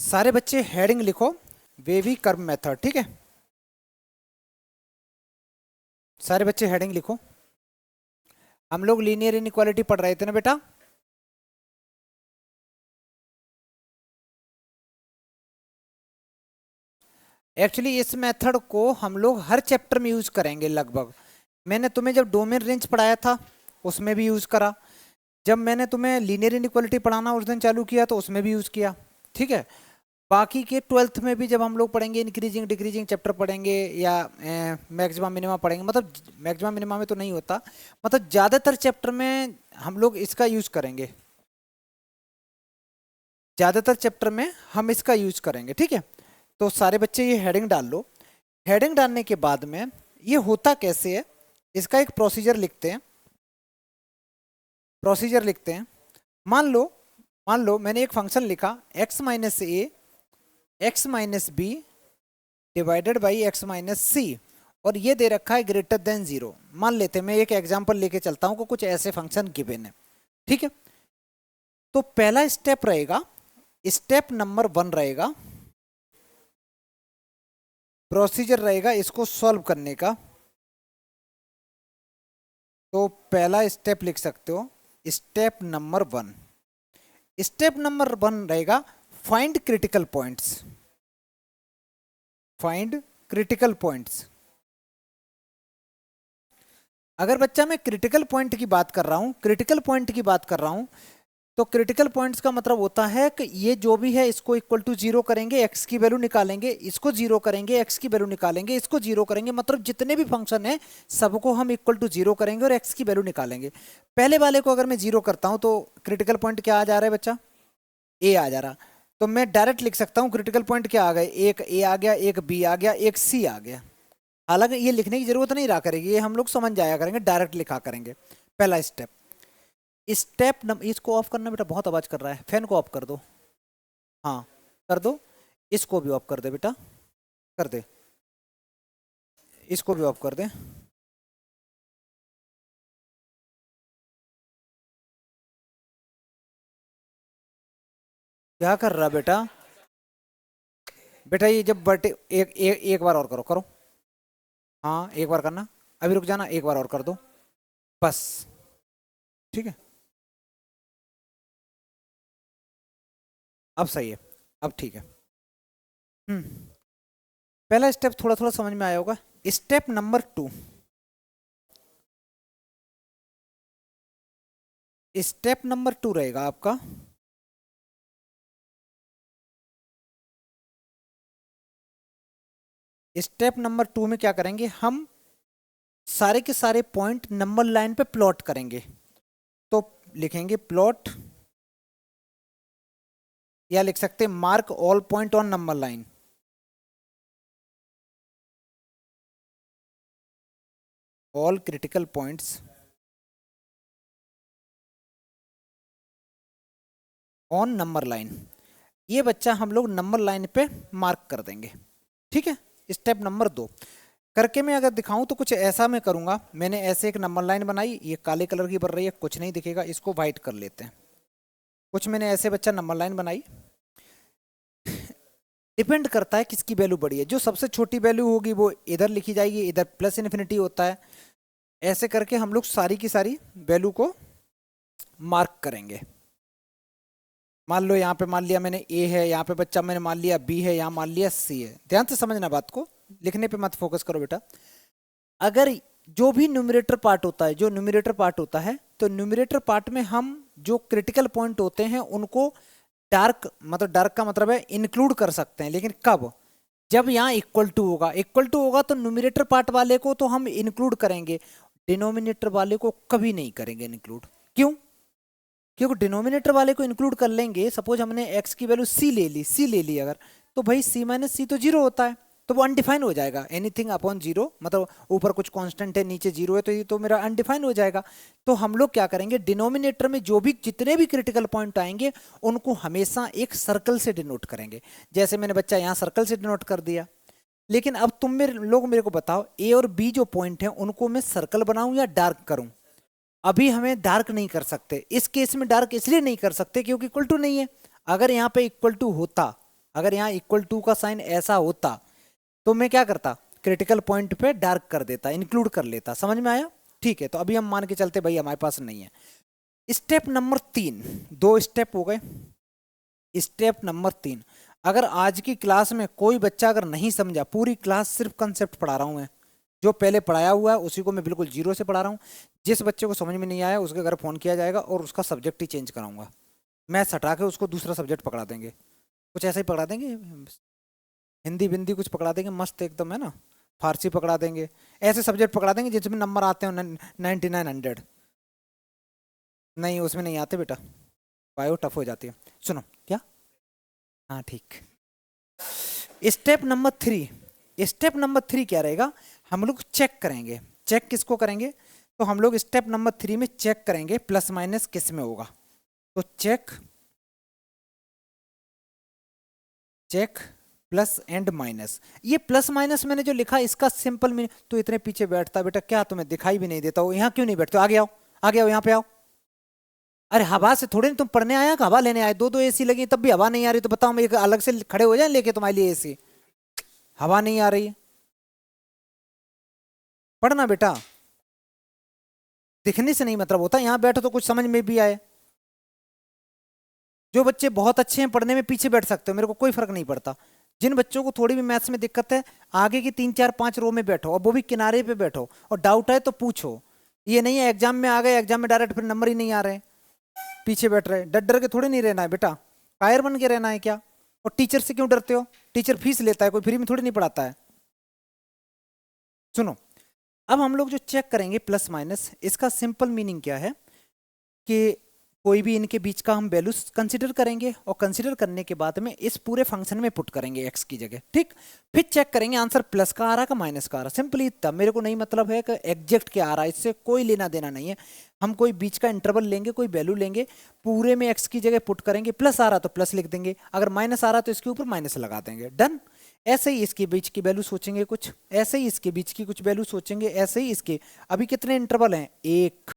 सारे बच्चे हेडिंग लिखो, वेवी कर्व मेथड। ठीक है, सारे बच्चे हेडिंग लिखो। हम लोग लीनियर इनइक्वालिटी पढ़ रहे थे ना बेटा। एक्चुअली इस मेथड को हम लोग हर चैप्टर में यूज करेंगे लगभग। मैंने तुम्हें जब डोमेन रेंज पढ़ाया था उसमें भी यूज करा, जब मैंने तुम्हें लीनियर इनइक्वालिटी पढ़ाना उस दिन चालू किया तो उसमें भी यूज किया। ठीक है, बाकी के 12th में भी जब हम लोग पढ़ेंगे इंक्रीजिंग डिक्रीजिंग चैप्टर पढ़ेंगे या मैक्सिमा मिनिमा पढ़ेंगे, मतलब मैक्सिमा मिनिमा में तो नहीं होता, मतलब ज़्यादातर चैप्टर में हम लोग इसका यूज करेंगे, ज़्यादातर चैप्टर में हम इसका यूज करेंगे। ठीक है, तो सारे बच्चे ये हेडिंग डाल लो। हेडिंग डालने के बाद में ये होता कैसे है इसका एक प्रोसीजर लिखते हैं। प्रोसीजर लिखते हैं, मान लो मैंने एक फंक्शन लिखा x minus a x minus b divided by x minus c, और ये दे रखा है ग्रेटर देन 0। मान लेते हैं, मैं एक एग्जांपल लेके चलता हूँ कि कुछ ऐसे फंक्शन गिवन है। ठीक है, तो पहला स्टेप रहेगा, स्टेप नंबर 1 रहेगा, प्रोसीजर रहेगा इसको सॉल्व करने का। तो पहला स्टेप लिख सकते हो स्टेप नंबर 1। स्टेप नंबर 1 रहेगा find critical points. Find critical points. अगर बच्चा मैं क्रिटिकल पॉइंट की बात कर रहा हूं, क्रिटिकल पॉइंट की बात कर रहा हूं, तो क्रिटिकल पॉइंट्स का मतलब होता है कि ये जो भी है इसको इक्वल टू 0 करेंगे, एक्स की वैल्यू निकालेंगे, इसको 0 करेंगे, एक्स की वैल्यू निकालेंगे, इसको 0 करेंगे, मतलब जितने भी फंक्शन है सबको हम इक्वल टू 0 करेंगे और एक्स की वैल्यू निकालेंगे। पहले वाले को अगर मैं 0 करता हूं तो क्रिटिकल पॉइंट क्या आ जा रहा है बच्चा, ए आ जा रहा। तो मैं डायरेक्ट लिख सकता हूँ क्रिटिकल पॉइंट क्या आ गए, एक ए आ गया, एक बी आ गया, एक सी आ गया। हालांकि ये लिखने की जरूरत नहीं रहा करेगी, ये हम लोग समझ जाया करेंगे, डायरेक्ट लिखा करेंगे। पहला स्टेप। स्टेप नंबर, इसको ऑफ करना बेटा, बहुत आवाज कर रहा है, फैन को ऑफ कर दो। हाँ कर दो, इसको भी ऑफ कर दे बेटा, कर दे, इसको भी ऑफ कर दे। क्या कर रहा बेटा, बेटा ये जब बटे एक बार और करो, करो। हाँ एक बार करना, अभी रुक जाना, एक बार और कर दो बस। ठीक है, अब सही है, अब ठीक है। पहला स्टेप थोड़ा थोड़ा समझ में आया होगा। स्टेप नंबर 2, स्टेप नंबर 2 रहेगा आपका स्टेप नंबर 2 में क्या करेंगे हम, सारे के सारे पॉइंट नंबर लाइन पे प्लॉट करेंगे। तो लिखेंगे प्लॉट, या लिख सकते हैं mark all point on number line. All critical points on number line, ये बच्चा हम लोग नंबर लाइन पे मार्क कर देंगे। ठीक है, स्टेप नंबर 2 करके मैं अगर दिखाऊं तो कुछ ऐसा मैं करूंगा। मैंने ऐसे एक नंबर लाइन बनाई, ये काले कलर की बन रही है, कुछ नहीं दिखेगा, इसको व्हाइट कर लेते हैं। कुछ मैंने ऐसे बच्चा नंबर लाइन बनाई, डिपेंड करता है किसकी वैल्यू बड़ी है, जो सबसे छोटी वैल्यू होगी वो इधर लिखी जाएगी, इधर प्लस इन्फिनिटी होता है। ऐसे करके हम लोग सारी की सारी वैल्यू को मार्क करेंगे। मान लो यहाँ पे मान लिया मैंने ए है, यहाँ पे बच्चा मैंने मान लिया बी है, यहाँ मान लिया सी है। ध्यान से समझना बात को, लिखने पे मत फोकस करो बेटा। अगर जो भी न्यूमरेटर पार्ट होता है, जो न्यूमरेटर पार्ट होता है, तो न्यूमरेटर पार्ट में हम जो क्रिटिकल पॉइंट होते हैं उनको डार्क, मतलब डार्क का मतलब है इंक्लूड कर सकते हैं, लेकिन कब, जब यहाँ इक्वल टू होगा। इक्वल टू होगा तो न्यूमरेटर पार्ट वाले को तो हम इंक्लूड करेंगे, डिनोमिनेटर वाले को कभी नहीं करेंगे इंक्लूड। क्यों, क्योंकि डिनोमिनेटर वाले को इंक्लूड कर लेंगे, सपोज हमने x की वैल्यू सी ले ली अगर, तो भाई c माइनस सी तो 0 होता है, तो वो अनडिफाइन हो जाएगा। एनीथिंग अपॉन 0, मतलब ऊपर कुछ कांस्टेंट है नीचे 0 है, तो ये तो मेरा अनडिफाइन हो जाएगा। तो हम लोग क्या करेंगे, डिनोमिनेटर में जो भी जितने भी क्रिटिकल पॉइंट आएंगे उनको हमेशा एक सर्कल से डिनोट करेंगे। जैसे मैंने बच्चा यहाँ सर्कल से डिनोट कर दिया। लेकिन अब तुम मेरे को बताओ, ए और बी जो पॉइंट है उनको मैं सर्कल बनाऊं या डार्क करूं। अभी हमें डार्क नहीं कर सकते, इस केस में डार्क इसलिए नहीं कर सकते क्योंकि इक्वल टू नहीं है। अगर यहाँ पे इक्वल टू होता अगर यहाँ इक्वल टू का साइन ऐसा होता तो मैं क्या करता, क्रिटिकल पॉइंट पे डार्क कर देता, इंक्लूड कर लेता। समझ में आया? ठीक है, तो अभी हम मान के चलते भाई हमारे पास नहीं है। स्टेप नंबर 3, 2 स्टेप हो गए। स्टेप नंबर 3, अगर आज की क्लास में कोई बच्चा अगर नहीं समझा, पूरी क्लास सिर्फ कंसेप्ट पढ़ा रहा हूं मैं, जो पहले पढ़ाया हुआ है उसी को मैं बिल्कुल जीरो से पढ़ा रहा हूँ। जिस बच्चे को समझ में नहीं आया उसके घर फोन किया जाएगा और उसका सब्जेक्ट ही चेंज कराऊंगा, मैथ्स हटा के उसको दूसरा सब्जेक्ट पकड़ा देंगे, कुछ ऐसा ही पकड़ा देंगे, हिंदी बिंदी कुछ पकड़ा देंगे मस्त एकदम, है ना, फारसी पकड़ा देंगे, ऐसे सब्जेक्ट पकड़ा देंगे जिसमें नंबर आते हैं 9900। नहीं उसमें नहीं आते बेटा, बायो टफ हो जाती है। सुनो क्या, हाँ ठीक। स्टेप नंबर 3 क्या रहेगा, हम लोग चेक करेंगे। चेक किसको करेंगे, तो हम लोग स्टेप नंबर 3 में चेक करेंगे प्लस माइनस किस में होगा। तो चेक प्लस एंड माइनस। ये प्लस माइनस मैंने जो लिखा इसका सिंपल मीनिंग, तो इतने पीछे बैठता बेटा, क्या तुम्हें दिखाई भी नहीं देता हो? यहाँ क्यों नहीं बैठते हो? आगे आओ, आगे आओ, यहाँ पे आओ। अरे हवा से थोड़े नहीं तुम पढ़ने आया, हवा लेने आए। 2 एसी लगी तब भी हवा नहीं आ रही, तो बताओ मैं एक अलग से खड़े हो जाए लेके तुम्हारे लिए एसी? हवा नहीं आ रही है, पढ़ना बेटा, दिखने से नहीं मतलब होता। यहाँ बैठो तो कुछ समझ में भी आए। जो बच्चे बहुत अच्छे हैं पढ़ने में पीछे बैठ सकते हो, मेरे को कोई फर्क नहीं पड़ता। जिन बच्चों को थोड़ी भी मैथ्स में दिक्कत है, आगे की 3 4 5 रो में बैठो, और वो भी किनारे पे बैठो, और डाउट है तो पूछो। ये नहीं है एग्जाम में आ गए, एग्जाम में डायरेक्ट फिर नंबर ही नहीं आ रहे, पीछे बैठ रहे। डर डर के थोड़ी नहीं रहना है बेटा, कायर बन के रहना है क्या? और टीचर से क्यों डरते हो? टीचर फीस लेता है, कोई फ्री में थोड़ी नहीं पढ़ाता है। सुनो, अब हम लोग जो चेक करेंगे प्लस माइनस, इसका सिंपल मीनिंग क्या है कि कोई भी इनके बीच का हम वैल्यूज कंसीडर करेंगे, और कंसीडर करने के बाद में इस पूरे फंक्शन में पुट करेंगे एक्स की जगह, ठीक। फिर चेक करेंगे आंसर प्लस का आ रहा का माइनस का आ रहा, सिंपली इतना। मेरे को नहीं मतलब है कि एग्जैक्ट क्या आ रहा है, इससे कोई लेना देना नहीं है। हम कोई बीच का इंटरवल लेंगे, कोई वैल्यू लेंगे, पूरे में एक्स की जगह पुट करेंगे, प्लस आ रहा तो प्लस लिख देंगे, अगर माइनस आ रहा तो इसके ऊपर माइनस लगा देंगे, डन। ऐसे ही इसके बीच की वैल्यू सोचेंगे कुछ, ऐसे ही इसके बीच की कुछ वैल्यू सोचेंगे, ऐसे ही इसके। अभी कितने इंटरवल हैं? 1